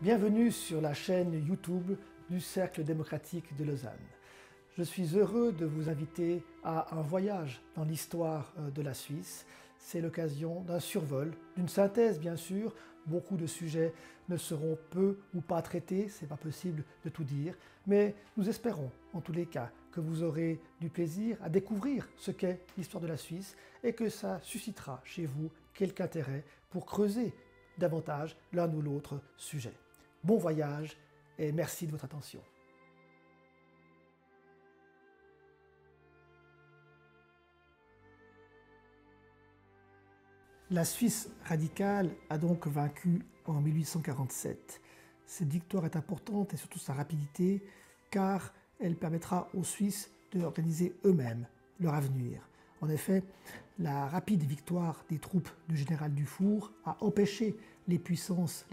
Bienvenue sur la chaîne YouTube du Cercle démocratique de Lausanne. Je suis heureux de vous inviter à un voyage dans l'histoire de la Suisse. C'est l'occasion d'un survol, d'une synthèse bien sûr. Beaucoup de sujets ne seront peu ou pas traités, c'est pas possible de tout dire, mais nous espérons en tous les cas que vous aurez du plaisir à découvrir ce qu'est l'histoire de la Suisse et que ça suscitera chez vous quelque intérêt pour creuser davantage l'un ou l'autre sujet. Bon voyage et merci de votre attention. La Suisse radicale a donc vaincu en 1847. Cette victoire est importante et surtout sa rapidité car elle permettra aux Suisses d'organiser eux-mêmes leur avenir. En effet, la rapide victoire des troupes du général Dufour a empêché les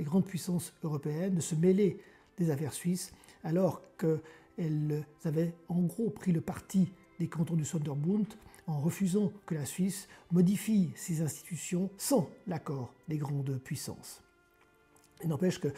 grandes puissances européennes de se mêler des affaires suisses alors qu'elles avaient en gros pris le parti des cantons du Sonderbund en refusant que la Suisse modifie ses institutions sans l'accord des grandes puissances. Il n'empêche que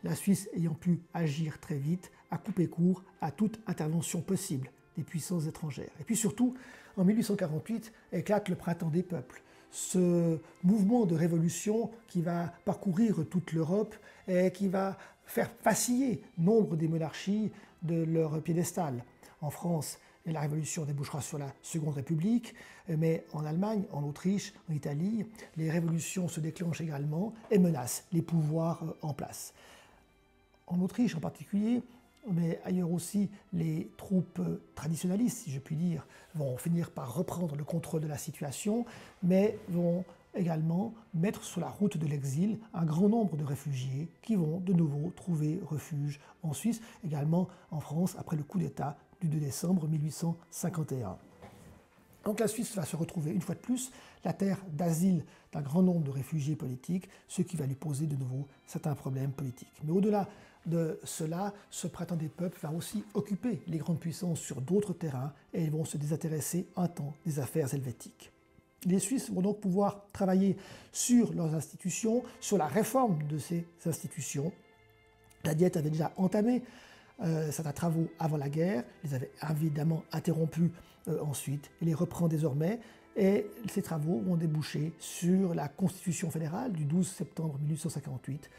la Suisse ayant pu agir très vite a coupé court à toute intervention possible des puissances étrangères. Et puis surtout, en 1848, éclate le printemps des peuples. Ce mouvement de révolution qui va parcourir toute l'Europe et qui va faire vaciller nombre des monarchies de leur piédestal. En France, la révolution débouchera sur la Seconde République, mais en Allemagne, en Autriche, en Italie, les révolutions se déclenchent également et menacent les pouvoirs en place. En Autriche en particulier, mais ailleurs aussi, les troupes traditionnalistes, si je puis dire, vont finir par reprendre le contrôle de la situation, mais vont également mettre sur la route de l'exil un grand nombre de réfugiés qui vont de nouveau trouver refuge en Suisse, également en France, après le coup d'État du 2 décembre 1851. Donc la Suisse va se retrouver une fois de plus la terre d'asile d'un grand nombre de réfugiés politiques, ce qui va lui poser de nouveau certains problèmes politiques. Mais au-delà de cela, ce printemps des peuples va aussi occuper les grandes puissances sur d'autres terrains et ils vont se désintéresser un temps des affaires helvétiques. Les Suisses vont donc pouvoir travailler sur leurs institutions, sur la réforme de ces institutions. La Diète avait déjà entamé certains travaux avant la guerre, les avait évidemment interrompus ensuite, et les reprend désormais, et ces travaux vont déboucher sur la Constitution fédérale du 12 septembre 1848,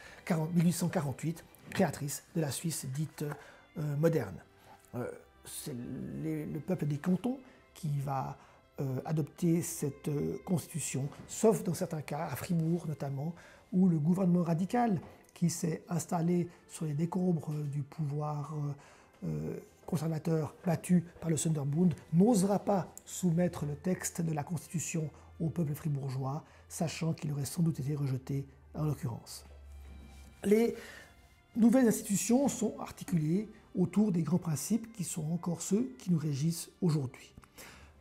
créatrice de la Suisse dite moderne. C'est le peuple des cantons qui va adopter cette constitution, sauf dans certains cas, à Fribourg notamment, où le gouvernement radical qui s'est installé sur les décombres du pouvoir conservateur battu par le Sonderbund, n'osera pas soumettre le texte de la Constitution au peuple fribourgeois, sachant qu'il aurait sans doute été rejeté en l'occurrence. Les nouvelles institutions sont articulées autour des grands principes qui sont encore ceux qui nous régissent aujourd'hui.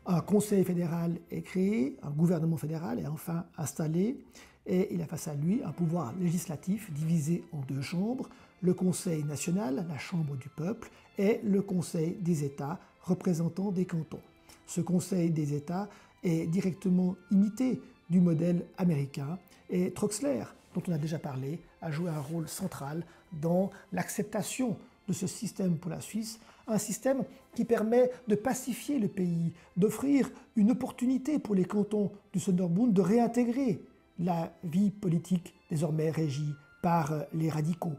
Un conseil fédéral est créé, un gouvernement fédéral est enfin installé, et il a face à lui un pouvoir législatif divisé en deux chambres, le Conseil national, la chambre du peuple, et le Conseil des États, représentant des cantons. Ce Conseil des États est directement imité du modèle américain, et Troxler, dont on a déjà parlé, a joué un rôle central dans l'acceptation de ce système pour la Suisse, un système qui permet de pacifier le pays, d'offrir une opportunité pour les cantons du Sonderbund de réintégrer la vie politique désormais régie par les radicaux.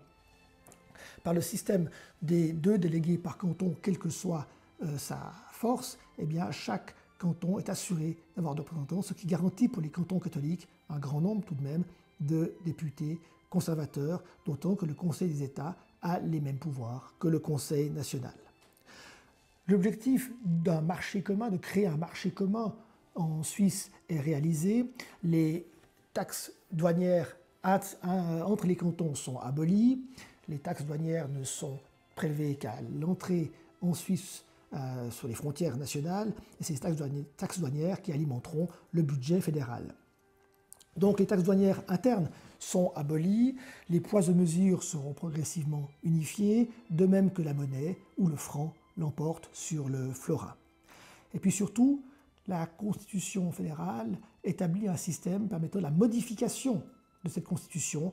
Par le système des 2 délégués par canton, quelle que soit sa force, eh bien, chaque canton est assuré d'avoir des représentants, ce qui garantit pour les cantons catholiques un grand nombre tout de même de députés conservateurs, d'autant que le Conseil des États a les mêmes pouvoirs que le Conseil national. L'objectif d'un marché commun, de créer un marché commun en Suisse est réalisé. Les taxes douanières entre les cantons sont abolies. Les taxes douanières ne sont prélevées qu'à l'entrée en Suisse sur les frontières nationales, et c'est ces taxes douanières qui alimenteront le budget fédéral. Donc les taxes douanières internes sont abolies, les poids de mesure seront progressivement unifiés, de même que la monnaie ou le franc l'emporte sur le florin. Et puis surtout, la Constitution fédérale établit un système permettant la modification de cette Constitution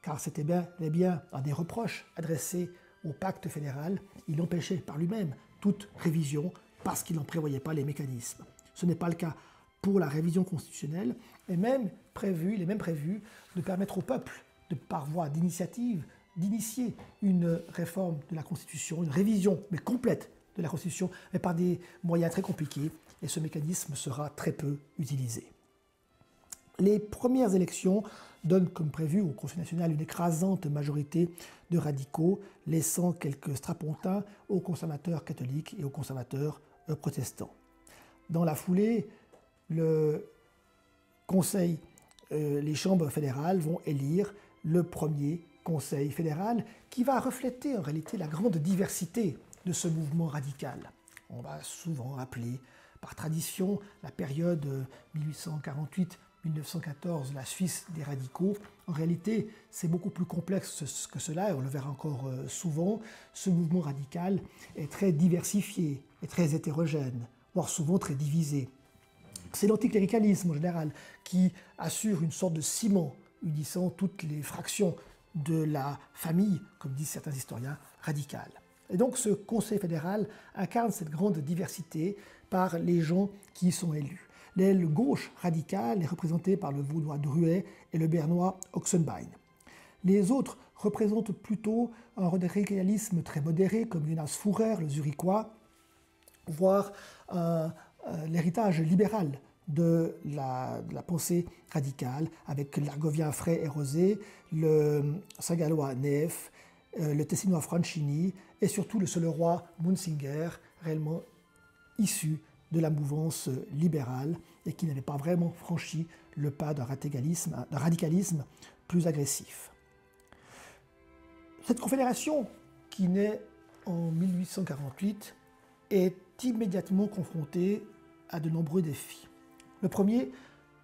car c'était bien un des reproches adressés au pacte fédéral. Il empêchait par lui-même toute révision parce qu'il n'en prévoyait pas les mécanismes. Ce n'est pas le cas pour la révision constitutionnelle, il est même prévu de permettre au peuple, par voie d'initiative, d'initier une réforme de la Constitution, une révision, mais complète de la Constitution, mais par des moyens très compliqués, et ce mécanisme sera très peu utilisé. Les premières élections donnent comme prévu au Conseil national une écrasante majorité de radicaux, laissant quelques strapontins aux conservateurs catholiques et aux conservateurs protestants. Dans la foulée, le Conseil, les chambres fédérales vont élire le premier Conseil fédéral qui va refléter en réalité la grande diversité de ce mouvement radical. On va souvent appeler par tradition la période 1848-1914 la Suisse des radicaux. En réalité, c'est beaucoup plus complexe que cela et on le verra encore souvent. Ce mouvement radical est très diversifié et très hétérogène, voire souvent très divisé. C'est l'anticléricalisme en général qui assure une sorte de ciment unissant toutes les fractions de la famille, comme disent certains historiens, radicale. Et donc ce Conseil fédéral incarne cette grande diversité par les gens qui y sont élus. L'aile gauche radicale est représentée par le vaudois Druet et le bernois Oxenbein. Les autres représentent plutôt un radicalisme très modéré, comme Jonas Führer, le zurichois, voire l'héritage libéral de la pensée radicale, avec l'Argovien Frey et Rosé, le Saint-Gallois Neef, le Tessinois Franchini et surtout le Solerois Munsinger, réellement issu de la mouvance libérale et qui n'avait pas vraiment franchi le pas d'un radicalisme plus agressif. Cette confédération, qui naît en 1848, est immédiatement confrontée à de nombreux défis. Le premier,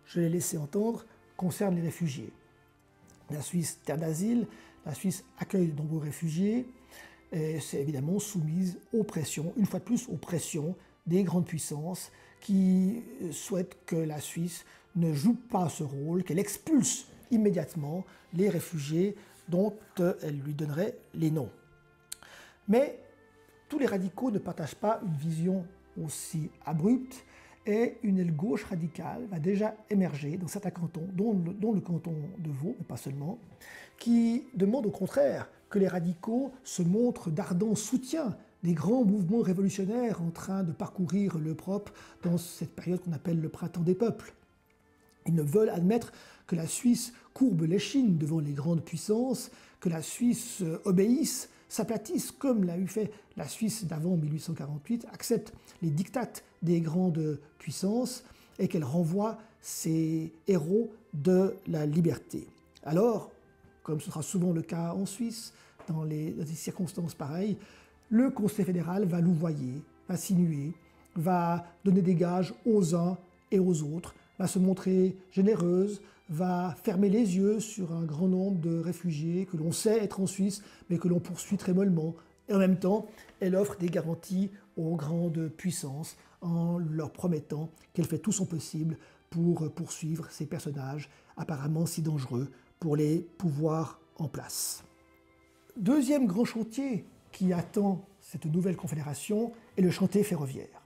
je l'ai laissé entendre, concerne les réfugiés. La Suisse, terre d'asile, la Suisse accueille de nombreux réfugiés et c'est évidemment soumise aux pressions, une fois de plus aux pressions des grandes puissances qui souhaitent que la Suisse ne joue pas ce rôle, qu'elle expulse immédiatement les réfugiés dont elle lui donnerait les noms. Mais tous les radicaux ne partagent pas une vision aussi abrupte et une aile gauche radicale va déjà émerger dans certains cantons, dont le canton de Vaud, mais pas seulement, qui demande au contraire que les radicaux se montrent d'ardents soutiens des grands mouvements révolutionnaires en train de parcourir l'Europe dans cette période qu'on appelle le printemps des peuples. Ils ne veulent admettre que la Suisse courbe l'échine devant les grandes puissances, que la Suisse obéisse, s'aplatisse comme l'a eu fait la Suisse d'avant 1848, accepte les dictates des grandes puissances et qu'elle renvoie ses héros de la liberté. Alors, comme ce sera souvent le cas en Suisse, dans des circonstances pareilles, le Conseil fédéral va louvoyer, va sinuer, va donner des gages aux uns et aux autres, va se montrer généreuse, va fermer les yeux sur un grand nombre de réfugiés que l'on sait être en Suisse, mais que l'on poursuit très mollement. Et en même temps, elle offre des garanties aux grandes puissances en leur promettant qu'elle fait tout son possible pour poursuivre ces personnages apparemment si dangereux pour les pouvoirs en place. Deuxième grand chantier qui attend cette nouvelle confédération est le chantier ferroviaire.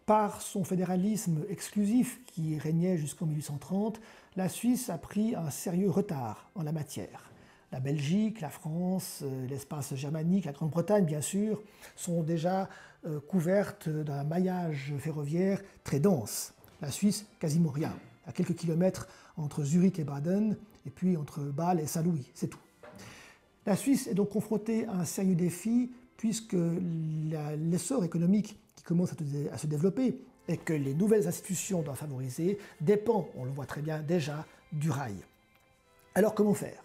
Par son fédéralisme exclusif qui régnait jusqu'en 1830, la Suisse a pris un sérieux retard en la matière. La Belgique, la France, l'espace germanique, la Grande-Bretagne bien sûr, sont déjà couvertes d'un maillage ferroviaire très dense. La Suisse, quasiment rien, à quelques kilomètres entre Zurich et Baden, et puis entre Bâle et Saint-Louis, c'est tout. La Suisse est donc confrontée à un sérieux défi puisque l'essor économique qui commence à se développer et que les nouvelles institutions doivent favoriser dépend, on le voit très bien déjà, du rail. Alors comment faire?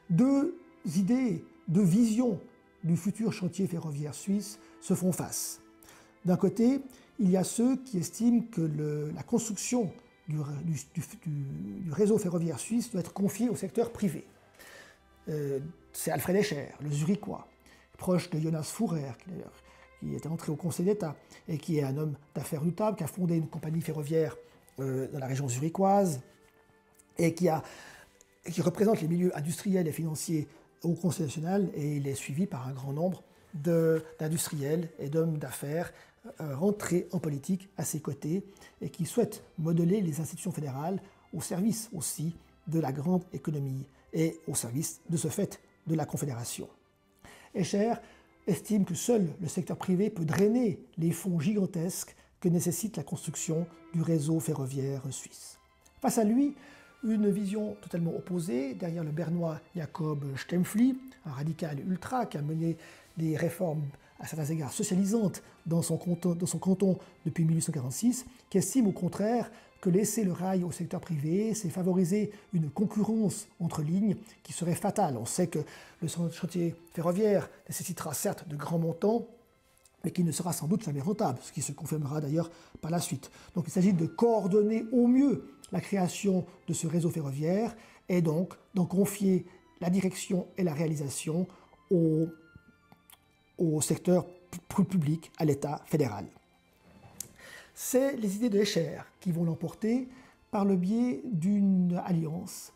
Deux idées, deux visions du futur chantier ferroviaire suisse se font face. D'un côté, il y a ceux qui estiment que la construction du réseau ferroviaire suisse doit être confiée au secteur privé. C'est Alfred Escher, le Zurichois, proche de Jonas Führer, qui était entré au Conseil d'État et qui est un homme d'affaires notable, qui a fondé une compagnie ferroviaire dans la région zurichoise et qui a qui représente les milieux industriels et financiers au Conseil national, et il est suivi par un grand nombre d'industriels et d'hommes d'affaires rentrés en politique à ses côtés et qui souhaitent modeler les institutions fédérales au service aussi de la grande économie et au service de ce fait de la Confédération. Escher estime que seul le secteur privé peut drainer les fonds gigantesques que nécessite la construction du réseau ferroviaire suisse. Face à lui, une vision totalement opposée, derrière le Bernois Jacob Stempfli, un radical ultra qui a mené des réformes à certains égards socialisantes dans son canton depuis 1846, qui estime au contraire que laisser le rail au secteur privé, c'est favoriser une concurrence entre lignes qui serait fatale. On sait que le chantier ferroviaire nécessitera certes de grands montants, mais qui ne sera sans doute jamais rentable, ce qui se confirmera d'ailleurs par la suite. Donc il s'agit de coordonner au mieux la création de ce réseau ferroviaire et donc d'en confier la direction et la réalisation au secteur public, à l'État fédéral. C'est les idées de Escher qui vont l'emporter par le biais d'une alliance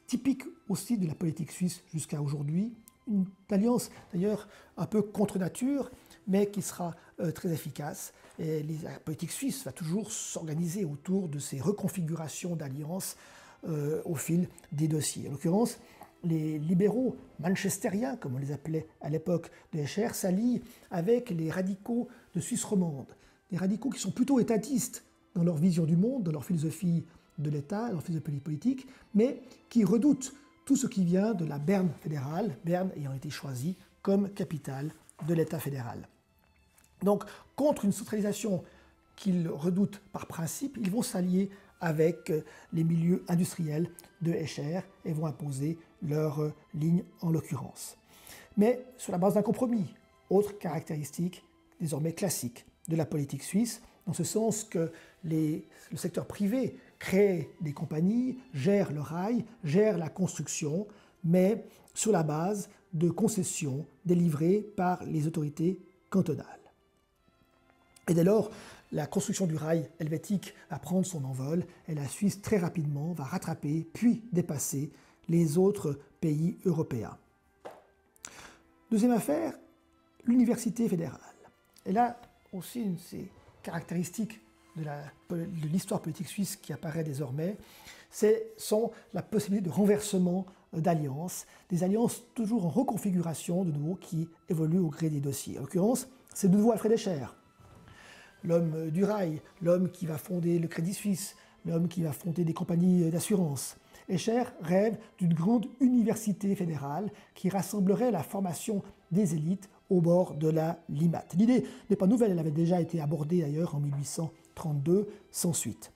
typique aussi de la politique suisse jusqu'à aujourd'hui, une alliance d'ailleurs un peu contre nature, mais qui sera très efficace. Et la politique suisse va toujours s'organiser autour de ces reconfigurations d'alliances au fil des dossiers. En l'occurrence, les libéraux manchestériens, comme on les appelait à l'époque de Escher, s'allient avec les radicaux de Suisse romande. Des radicaux qui sont plutôt étatistes dans leur vision du monde, dans leur philosophie de l'État, dans leur philosophie politique, mais qui redoutent tout ce qui vient de la Berne fédérale, Berne ayant été choisie comme capitale de l'État fédéral. Donc, contre une centralisation qu'ils redoutent par principe, ils vont s'allier avec les milieux industriels de Escher et vont imposer leur ligne en l'occurrence. Mais sur la base d'un compromis, autre caractéristique désormais classique de la politique suisse, dans ce sens que le secteur privé crée des compagnies, gère le rail, gère la construction, mais sur la base de concessions délivrées par les autorités cantonales. Et dès lors, la construction du rail helvétique va prendre son envol et la Suisse très rapidement va rattraper puis dépasser les autres pays européens. Deuxième affaire, l'université fédérale. Et là aussi, une de ces caractéristiques de l'histoire politique suisse qui apparaît désormais, sont la possibilité de renversement d'alliances, des alliances toujours en reconfiguration de nouveau qui évoluent au gré des dossiers. En l'occurrence, c'est de nouveau Alfred Escher, l'homme du rail, l'homme qui va fonder le Crédit Suisse, l'homme qui va fonder des compagnies d'assurance. Escher rêve d'une grande université fédérale qui rassemblerait la formation des élites au bord de la Limmat. L'idée n'est pas nouvelle, elle avait déjà été abordée d'ailleurs en 1832 sans suite.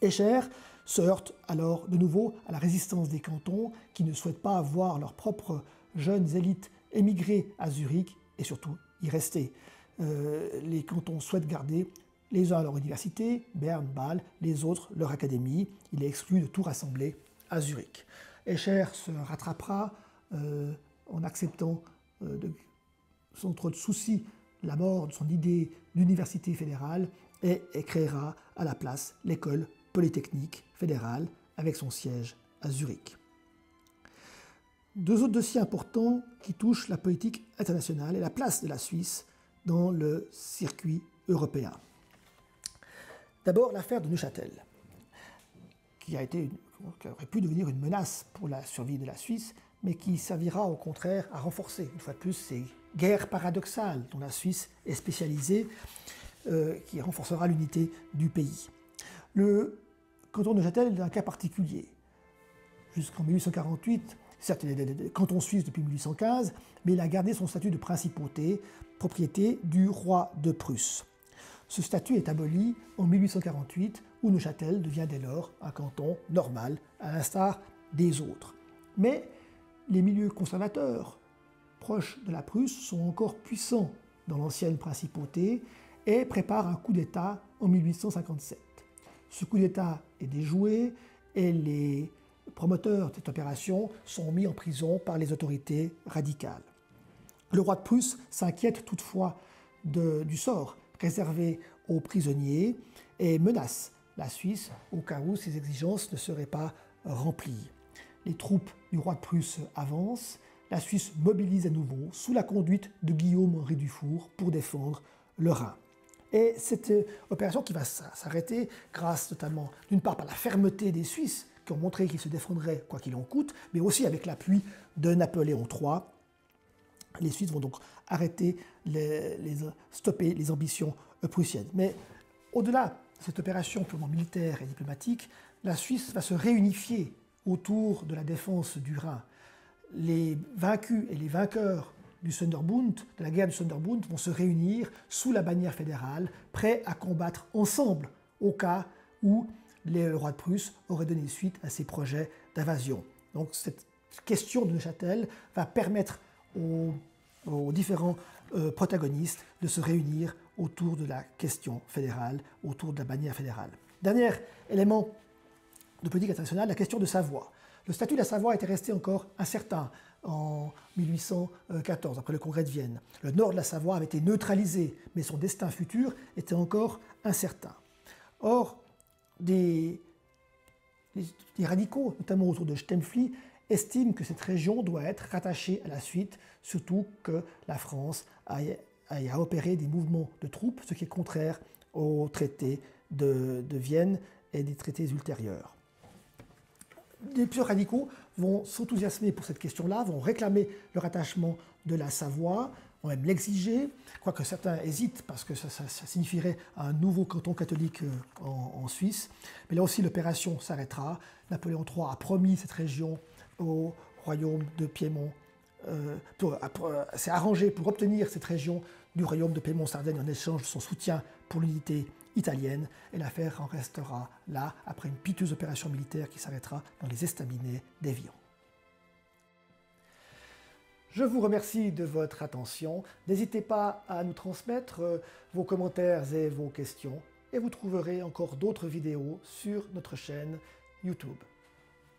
Escher se heurte alors de nouveau à la résistance des cantons qui ne souhaitent pas voir leurs propres jeunes élites émigrer à Zurich et surtout y rester. Les cantons souhaitent garder les uns leur université, Berne, Bâle, les autres leur académie. Il est exclu de tout rassembler à Zurich. Escher se rattrapera en acceptant sans trop de soucis la mort de son idée d'université fédérale et créera à la place l'école polytechnique fédérale avec son siège à Zurich. Deux autres dossiers importants qui touchent la politique internationale et la place de la Suisse dans le circuit européen. D'abord, l'affaire de Neuchâtel, qui aurait pu devenir une menace pour la survie de la Suisse, mais qui servira au contraire à renforcer, une fois de plus, ces guerres paradoxales dont la Suisse est spécialisée, qui renforcera l'unité du pays. Le canton de Neuchâtel est un cas particulier. Jusqu'en 1848, certes, il est canton suisse depuis 1815, mais il a gardé son statut de principauté, propriété du roi de Prusse. Ce statut est aboli en 1848, où Neuchâtel devient dès lors un canton normal, à l'instar des autres. Mais les milieux conservateurs, proches de la Prusse, sont encore puissants dans l'ancienne principauté et préparent un coup d'État en 1857. Ce coup d'État est déjoué et les promoteurs de cette opération sont mis en prison par les autorités radicales. Le roi de Prusse s'inquiète toutefois du sort réservé aux prisonniers et menace la Suisse au cas où ses exigences ne seraient pas remplies. les troupes du roi de Prusse avancent, la Suisse mobilise à nouveau sous la conduite de Guillaume-Henri Dufour pour défendre le Rhin. Et cette opération qui va s'arrêter grâce notamment d'une part par la fermeté des Suisses qui ont montré qu'ils se défendraient quoi qu'il en coûte, mais aussi avec l'appui de Napoléon III. Les Suisses vont donc arrêter, stopper les ambitions prussiennes. Mais au-delà de cette opération purement militaire et diplomatique, la Suisse va se réunifier autour de la défense du Rhin. Les vaincus et les vainqueurs du Sonderbund, de la guerre du Sonderbund, vont se réunir sous la bannière fédérale, prêts à combattre ensemble au cas où le roi de Prusse aurait donné suite à ses projets d'invasion. Donc cette question de Neuchâtel va permettre aux différents protagonistes de se réunir autour de la question fédérale, autour de la bannière fédérale. Dernier élément de politique internationale, la question de Savoie. Le statut de la Savoie était resté encore incertain en 1814, après le congrès de Vienne. Le nord de la Savoie avait été neutralisé, mais son destin futur était encore incertain. Or, des radicaux, notamment autour de Stempfli, estiment que cette région doit être rattachée à la suite, surtout que la France aille à opérer des mouvements de troupes, ce qui est contraire au traité de Vienne et des traités ultérieurs. Plusieurs radicaux vont s'enthousiasmer pour cette question-là, vont réclamer le rattachement de la Savoie, vont même l'exiger, quoique certains hésitent parce que ça signifierait un nouveau canton catholique en Suisse. Mais là aussi, l'opération s'arrêtera. Napoléon III a promis cette région au royaume de Piémont, s'est arrangé pour obtenir cette région du royaume de Piémont-Sardaigne en échange de son soutien pour l'unité italienne, et l'affaire en restera là après une piteuse opération militaire qui s'arrêtera dans les estaminets d'Évian. Je vous remercie de votre attention. N'hésitez pas à nous transmettre vos commentaires et vos questions, et vous trouverez encore d'autres vidéos sur notre chaîne YouTube.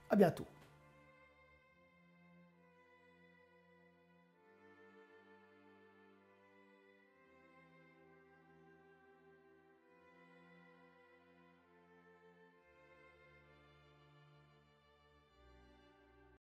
À bientôt.